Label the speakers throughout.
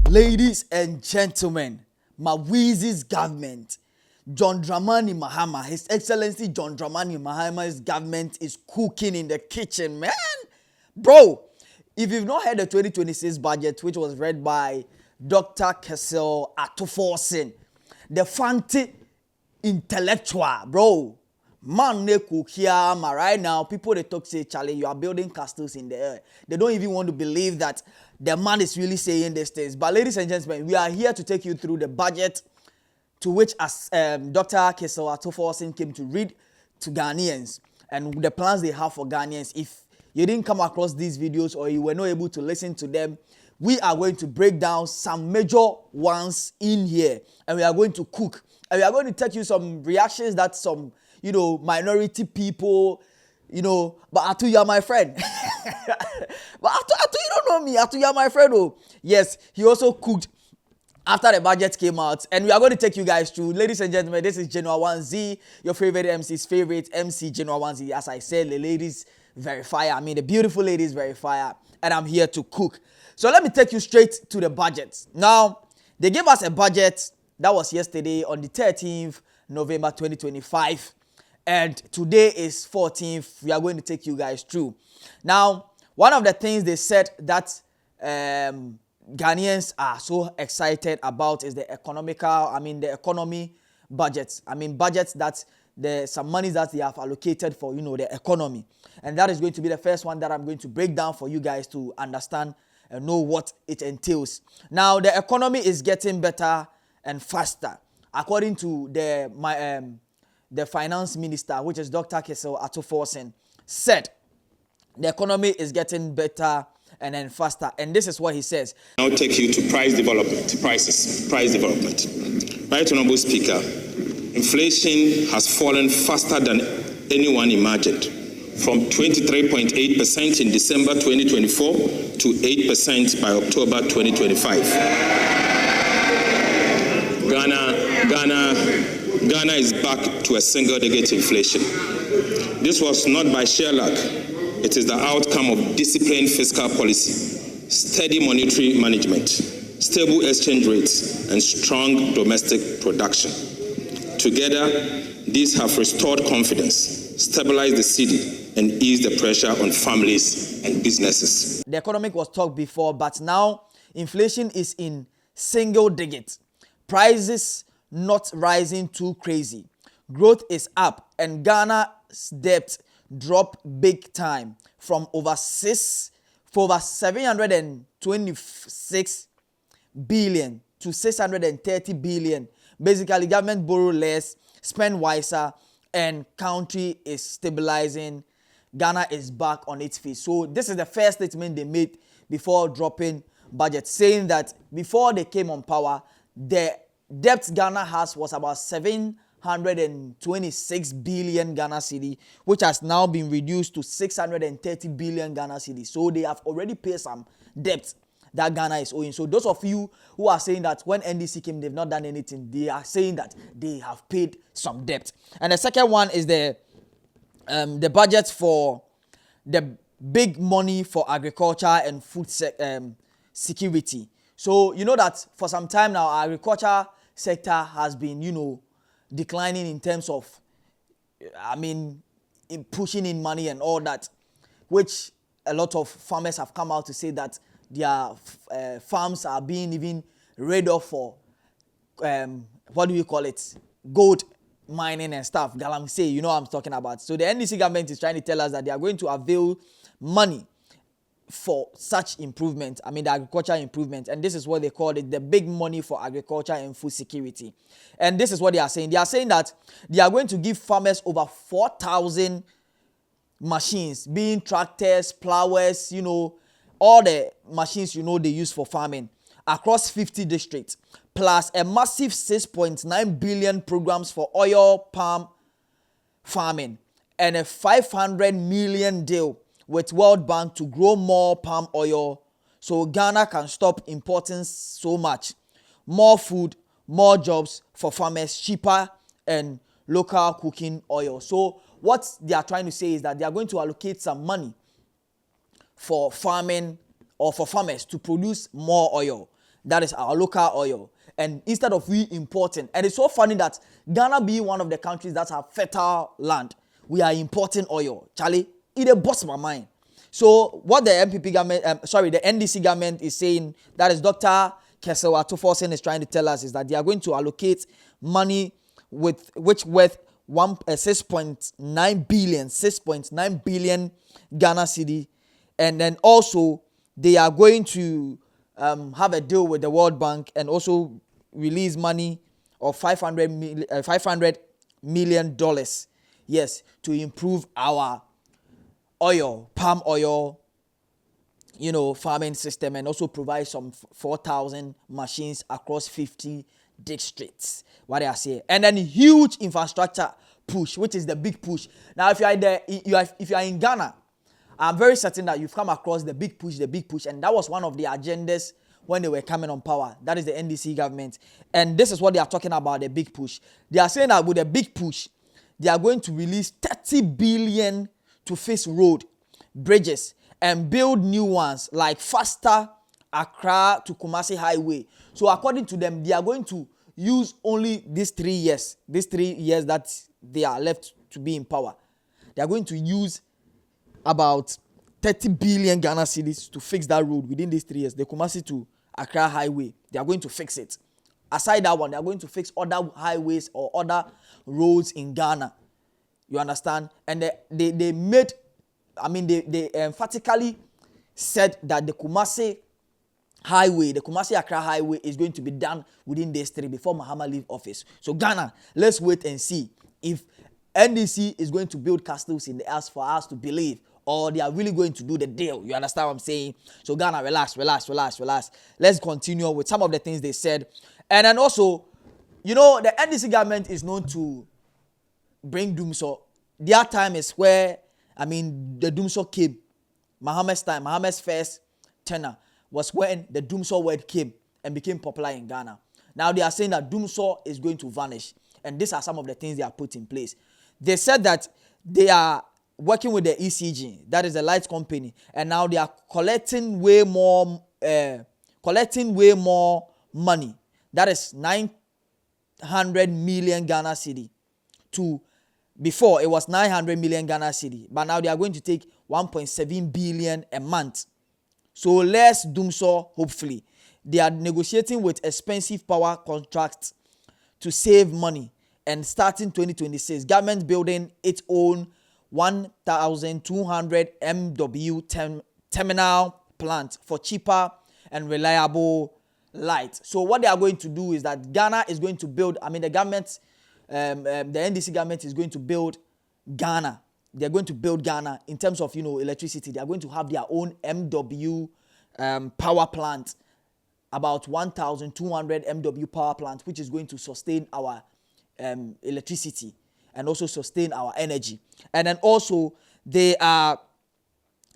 Speaker 1: Ladies and gentlemen, Mawizi's government, John Dramani Mahama, His Excellency John Dramani Mahama's government is cooking in the kitchen, man. Bro, if you've not heard the 2026 budget, which was read by Dr. Kessel Atoforsen, the fancy intellectual, bro. Man, they cook here, man. Right now, people they talk say, Charlie, you are building castles in the air. They don't even want to believe that the man is really saying these things. But ladies and gentlemen, we are here to take you through the budget to which as Dr. Kessel Atoforsen came to read to Ghanaians and the plans they have for Ghanaians. If you didn't come across these videos or you were not able to listen to them, we are going to break down some major ones in here and we are going to cook. And we are going to take you some reactions that some, minority people, but Atu, you are my friend. But Atu, you don't know me. Atu, you are my friend. Oh, yes, he also cooked after the budget came out. And we are going to take you guys through. Ladies and gentlemen, this is Genoa 1Z, your favorite MC's favorite MC, Genoa 1Z. As I said, the ladies very fire. I mean, the beautiful ladies very fire. And I'm here to cook. So let me take you straight to the budget. Now, they gave us a budget that was yesterday on the 13th November 2025. And today is 14th. We are going to take you guys through. Now, one of the things they said that Ghanaians are so excited about is the the economy budgets. Budgets that some money that they have allocated for, the economy. And that is going to be the first one that I'm going to break down for you guys to understand and know what it entails. Now, the economy is getting better and faster. According to the finance minister, which is Dr. Kessel Atoforsen, said the economy is getting better and then faster. And this is what he says.
Speaker 2: I'll take you to price development. Right, Honorable Speaker, inflation has fallen faster than anyone imagined, from 23.8% in December 2024 to 8% by October 2025. Ghana is back to a single-digit inflation. This was not by sheer luck. It is the outcome of disciplined fiscal policy, steady monetary management, stable exchange rates, and strong domestic production. Together, these have restored confidence, stabilized the cedi, and eased the pressure on families and businesses.
Speaker 1: The economic was talked before, but now inflation is in single digits. Prices not rising too crazy. Growth is up, and Ghana's debt dropped big time from over 726 billion to 630 billion. Basically, government borrow less, spend wiser, and country is stabilizing. Ghana is back on its feet. So this is the first statement they made before dropping budget, saying that before they came on power, the debt Ghana has was about 726 billion Ghana cedi, which has now been reduced to 630 billion Ghana cedi. So they have already paid some debt that Ghana is owing. So those of you who are saying that when NDC came, they've not done anything, they are saying that they have paid some debt. And the second one is the budget for the big money for agriculture and food security. So you know that for some time now, our agriculture sector has been, declining in terms of, in pushing in money and all that, which a lot of farmers have come out to say that their farms are being even rid of for, gold mining and stuff. Galamsey, you know what I'm talking about. So the NDC government is trying to tell us that they are going to avail money for such improvement, the agriculture improvement. And this is what they call it, the big money for agriculture and food security. And this is what they are saying. They are saying that they are going to give farmers over 4,000 machines, being tractors, plowers, all the machines they use for farming across 50 districts, plus a massive 6.9 billion programs for oil palm farming and a 500 million deal with World Bank to grow more palm oil so Ghana can stop importing so much. More food, more jobs for farmers, cheaper and local cooking oil. So what they are trying to say is that they are going to allocate some money for farming or for farmers to produce more oil. That is our local oil. And instead of we importing, and it's so funny that Ghana being one of the countries that have fertile land, we are importing oil. Charlie, it bust my mind. So what the MPP government, the NDC government is saying, that is Dr. Cookkkkk Atoforsen is trying to tell us, is that they are going to allocate money with which worth 6.9 billion Ghana cedi, and then also they are going to have a deal with the World Bank and also release money of $500 million, yes, to improve our palm oil, farming system, and also provide some 4,000 machines across 50 districts. What I say, and then huge infrastructure push, which is the big push. Now, if you are in Ghana, I'm very certain that you've come across the big push, and that was one of the agendas when they were coming on power. That is the NDC government, and this is what they are talking about, the big push. They are saying that with the big push, they are going to release 30 billion to fix road, bridges, and build new ones like faster Accra to Kumasi highway. So according to them, they are going to use only these 3 years that they are left to be in power. They are going to use about 30 billion Ghana cedis to fix that road within these 3 years. The Kumasi to Accra highway, they are going to fix it. Aside that one, they are going to fix other highways or other roads in Ghana. You understand? And they emphatically said that the Kumasi Accra highway is going to be done within days 3 before Mahama leave office. So Ghana, let's wait and see if NDC is going to build castles in the air for us to believe, or they are really going to do the deal. You understand what I'm saying? So Ghana, relax. Let's continue with some of the things they said. And then also, the NDC government is known to bring doomsday. Their time is where, the doomsday came. Mahama's time, Mahama's first tenure was when the doomsday word came and became popular in Ghana. Now they are saying that doomsday is going to vanish. And these are some of the things they are put in place. They said that they are working with the ECG, that is the light company, and now they are collecting way more money. That is 900 million Ghana cedi. Before it was 900 million Ghana cedi, but now they are going to take 1.7 billion a month. So less doomsday, hopefully. They are negotiating with expensive power contracts to save money. And starting 2026, government building its own 1,200 MW terminal plant for cheaper and reliable light. So what they are going to do is that Ghana is going to build, the government, the NDC government is going to build Ghana. They are going to build Ghana in terms of, electricity. They are going to have their own MW power plant, about 1,200 MW power plant, which is going to sustain our electricity and also sustain our energy. And then also they are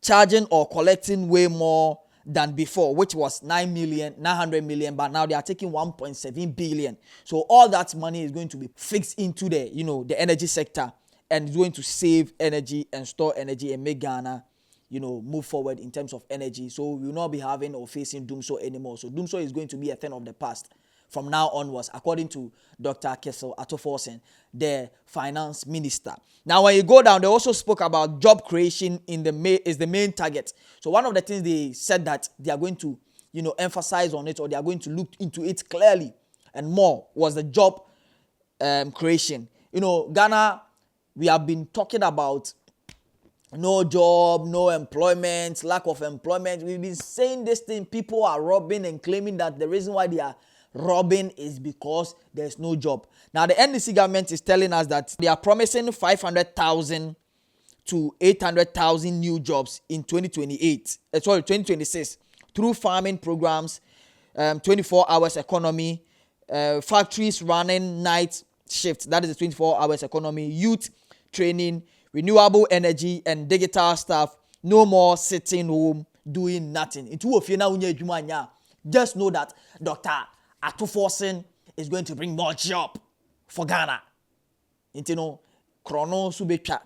Speaker 1: charging or collecting way more than before, which was 900 million, but now they are taking 1.7 billion. So all that money is going to be fixed into the the energy sector, and it's going to save energy and store energy and make Ghana move forward in terms of energy. So we will not be having or facing doomsday anymore. So doomsday is going to be a thing of the past from now onwards, according to Dr. Cookkkkk Atoforsen, the finance minister. Now, when you go down, they also spoke about job creation is the main target. So one of the things they said that they are going to, emphasize on it, or they are going to look into it clearly and more, was the job creation. Ghana, we have been talking about no job, no employment, lack of employment. We've been saying this thing. People are robbing and claiming that the reason why they are robbing is because there's no job. Now, the NDC government is telling us that they are promising 500,000 to 800,000 new jobs in 2026 through farming programs, 24 hours economy, factories running night shifts, that is the 24 hours economy, youth training, renewable energy, and digital stuff. No more sitting home doing nothing. Just know that Dr. Atoforsen is going to bring more job for Ghana. Chrono subetwa.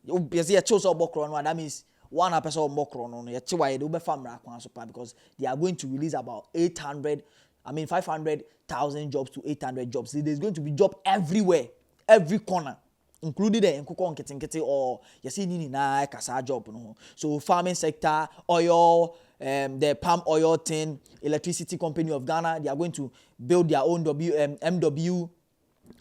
Speaker 1: That means one person more chrono no yet why they be famra kwan so because they are going to release about 500,000 jobs to 800 jobs. There's going to be job everywhere, every corner, including the Cookkkkk or you see na kasa job no. So farming sector, oil, the palm oil thing, electricity company of Ghana, they are going to build their own MW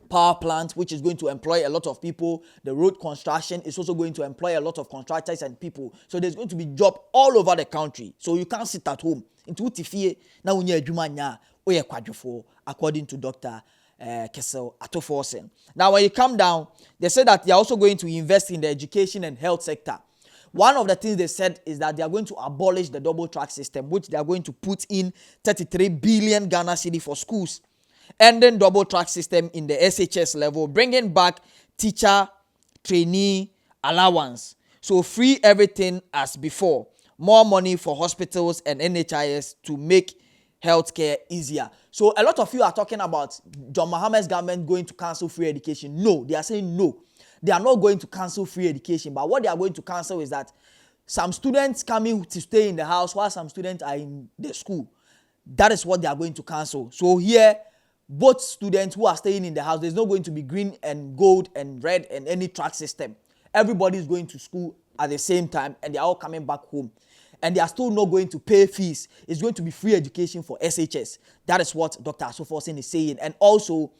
Speaker 1: power plant, which is going to employ a lot of people. The road construction is also going to employ a lot of contractors and people. So there's going to be job all over the country. So you can't sit at home. Into tifie na unye adwuma nya oye kwadwofo, according to Dr. Kessel Atoforsen. Now when you come down, they said that they are also going to invest in the education and health sector. One of the things they said is that they are going to abolish the double track system, which they are going to put in 33 billion Ghana cedi for schools, ending double track system in the SHS level, bringing back teacher trainee allowance. So free everything as before. More money for hospitals and NHIS to make healthcare easier. So a lot of you are talking about John Mahama's government going to cancel free education. No, they are saying no. They are not going to cancel free education. But what they are going to cancel is that some students coming to stay in the house while some students are in the school. That is what they are going to cancel. So here, both students who are staying in the house, there's not going to be green and gold and red and any track system. Everybody is going to school at the same time and they are all coming back home. And they are still not going to pay fees. It's going to be free education for SHS. That is what Dr. Atoforsen is saying. And also,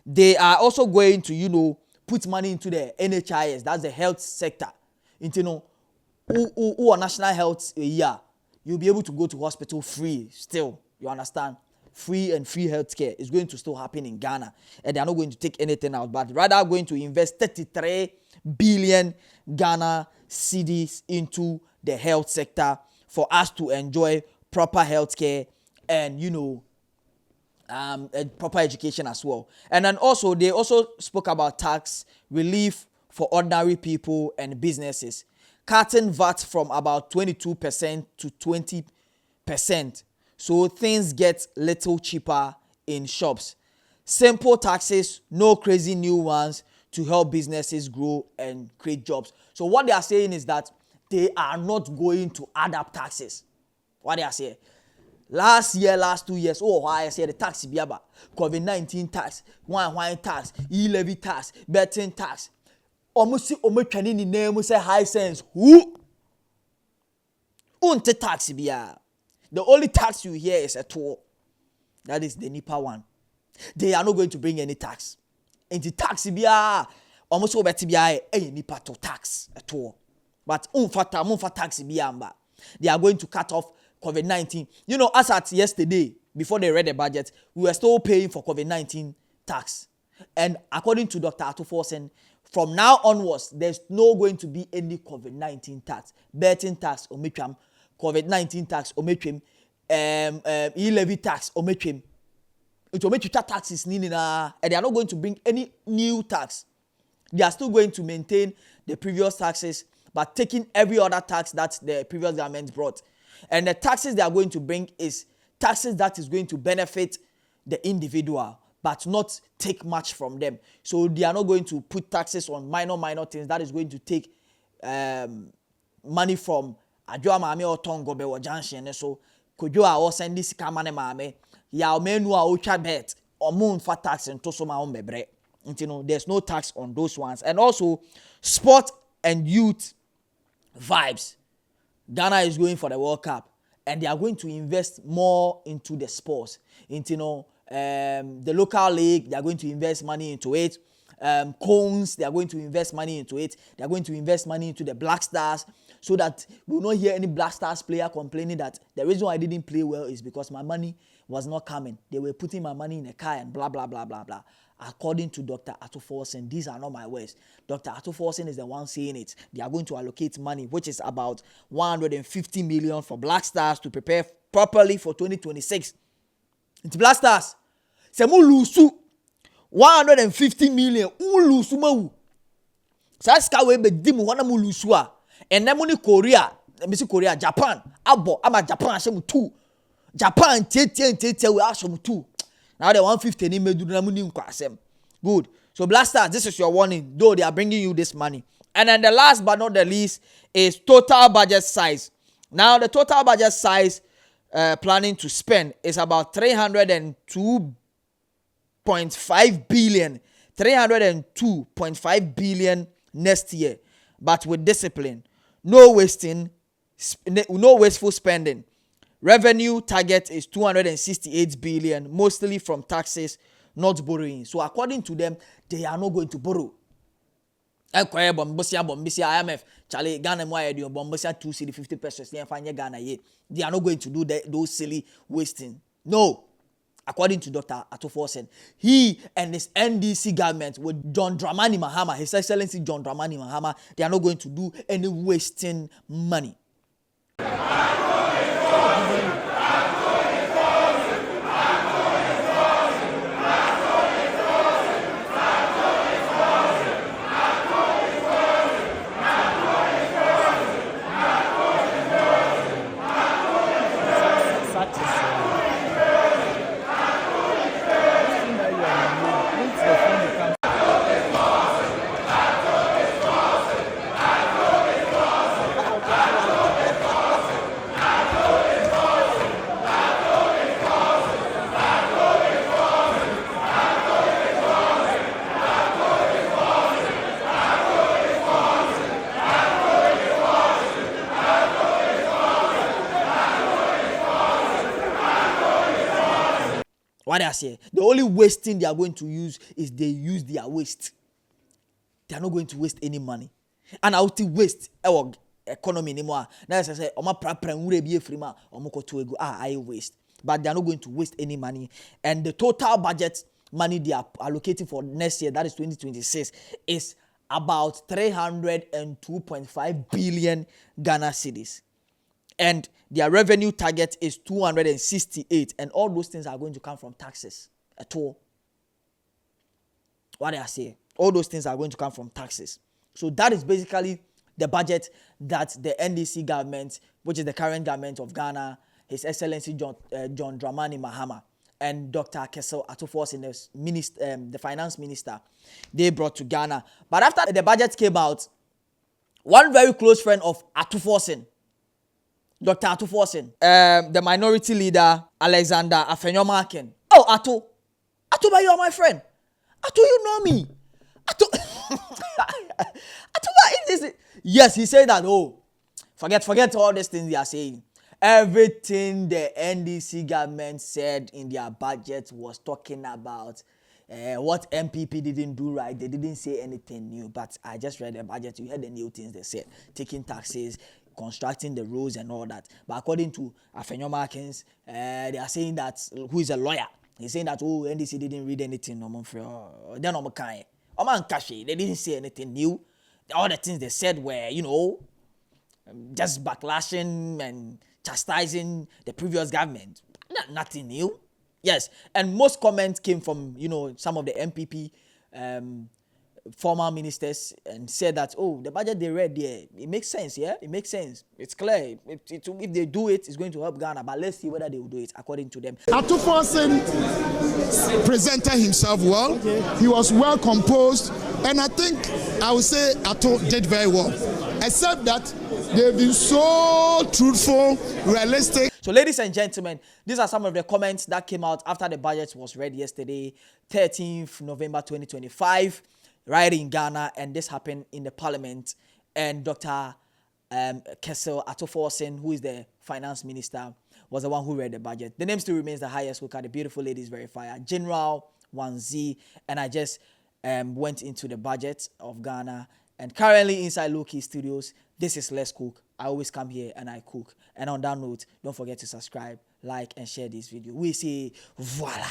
Speaker 1: they are also going to, put money into the NHIS. That's the health sector. Into, who are national health year, you'll be able to go to hospital free still. You understand? Free healthcare is going to still happen in Ghana. And they are not going to take anything out, but rather going to invest 33 billion Ghana cedis into the health sector for us to enjoy proper healthcare and proper education as well. And then also they also spoke about tax relief for ordinary people and businesses, cutting VAT from about 22% to 20%. So things get little cheaper in shops. Simple taxes, no crazy new ones, to help businesses grow and create jobs. So what they are saying is that they are not going to add up taxes. What they are saying? Last 2 years, I said the tax biaba, COVID-19 tax, wine tax, e-levy tax, betting tax. Almost training in name say high sense. Who? Unte tax biya. The only tax you hear is a toll. That is the NIPA one. They are not going to bring any tax. And the tax biya almost over biya any NIPA to tax at all. But unfata tax biya. They are going to cut off COVID-19. As at yesterday, before they read the budget, we were still paying for COVID-19 tax. And according to Dr. Atoforsen, from now onwards, there's no going to be any COVID-19 tax. Betting tax, ometwam. COVID-19 tax, ometwam. E-levy tax, ometwam. It ometwita taxes, and they are not going to bring any new tax. They are still going to maintain the previous taxes, but taking every other tax that the previous government brought. And the taxes they are going to bring is taxes that is going to benefit the individual, but not take much from them. So they are not going to put taxes on minor things that is going to take money from Adwa Mame or Tongobe or Junction. So could you all send this kamane mame? Ya menu a ucha bet or moon for tax and tosoma on bebre. There's no tax on those ones. And also sport and youth vibes. Ghana is going for the World Cup and they are going to invest more into the sports. The local league, they are going to invest money into it. Cones, they are going to invest money into it. They are going to invest money into the Black Stars so that we will not hear any Black Stars player complaining that the reason why I didn't play well is because my money was not coming. They were putting my money in a car and blah, blah, blah, blah, blah. According to Dr. Atoforsen, these are not my words. Dr. Atoforsen is the one saying it. They are going to allocate money, which is about 150 million for Black Stars to prepare properly for 2026. It's Black Stars. Semu lusu 150 million. Lusu mau. Saska we be dimu wana mu lusu a. Enemu ni Korea, Korea, Japan. Abo ama Japan asemu 2. Japan tie we asemu 2. Now the 150 ni medu na mu ni nkwasem. Good. So Black Stars, this is your warning. Though they are bringing you this money, And then the last but not the least is total budget size. Now the total budget size planning to spend is about 302.5 billion. 302.5 billion next year, but with discipline. No wasteful spending. Revenue target is 268 billion, mostly from taxes, not borrowing. So according to them, they are not going to borrow. IMF, Charlie, Ghana, Bombasia 250 pesos. They are not going to do those silly wasting. No. According to Dr. Atuforsen, he and his NDC government with John Dramani Mahama, His Excellency John Dramani Mahama, they are not going to do any wasting money. What I say, the only wasting they are going to use is they use their waste. They are not going to waste any money. And I'll still waste our economy anymore. Now I say, I waste. But they are not going to waste any money. And the total budget money they are allocating for next year, that is 2026, is about 302.5 billion Ghana cedis. And their revenue target is 268, and all those things are going to come from taxes at all. What I say, all those things are going to come from taxes. So that is basically the budget that the NDC government, which is the current government of Ghana, His Excellency John Dramani Mahama, and Dr. Kessel Atuforsen, the finance minister, they brought to Ghana. But after the budget came out, one very close friend of Atuforsen, Dr. Atuforsen, the minority leader, Alexander Afenyomaken. Oh, Atu, you are my friend. Atu, you know me. Atu, yes, he said that, forget all these things they are saying. Everything the NDC government said in their budget was talking about what MPP didn't do right. They didn't say anything new, but I just read the budget. You heard the new things they said. Taking taxes, constructing the roads and all that. But according to Afenyomakens, they are saying that, who is a lawyer, he's saying that, NDC didn't read anything. They didn't say anything new. All the things they said were, just backlashing and chastising the previous government. Nothing new. Yes, and most comments came from, some of the MPP former ministers and said that, the budget they read there, it makes sense, yeah? It makes sense. It's clear. If they do it, it's going to help Ghana, but let's see whether they will do it according to them.
Speaker 3: Atuforsen presented himself well. He was well composed, and I think I would say Atu did very well, except that they've been so truthful, realistic.
Speaker 1: So ladies and gentlemen, these are some of the comments that came out after the budget was read yesterday, 13th November 2025. Right in Ghana, and this happened in the parliament. And Dr. Kessel Atuforsen, who is the finance minister, was the one who read the budget. The name still remains the highest worker, the beautiful ladies verifier, General Wanzi. And I just went into the budget of Ghana. And currently inside Low-Key Studios, this is Let's Cook. I always come here and I cook. And on that note, don't forget to subscribe, like, and share this video. We say, voila.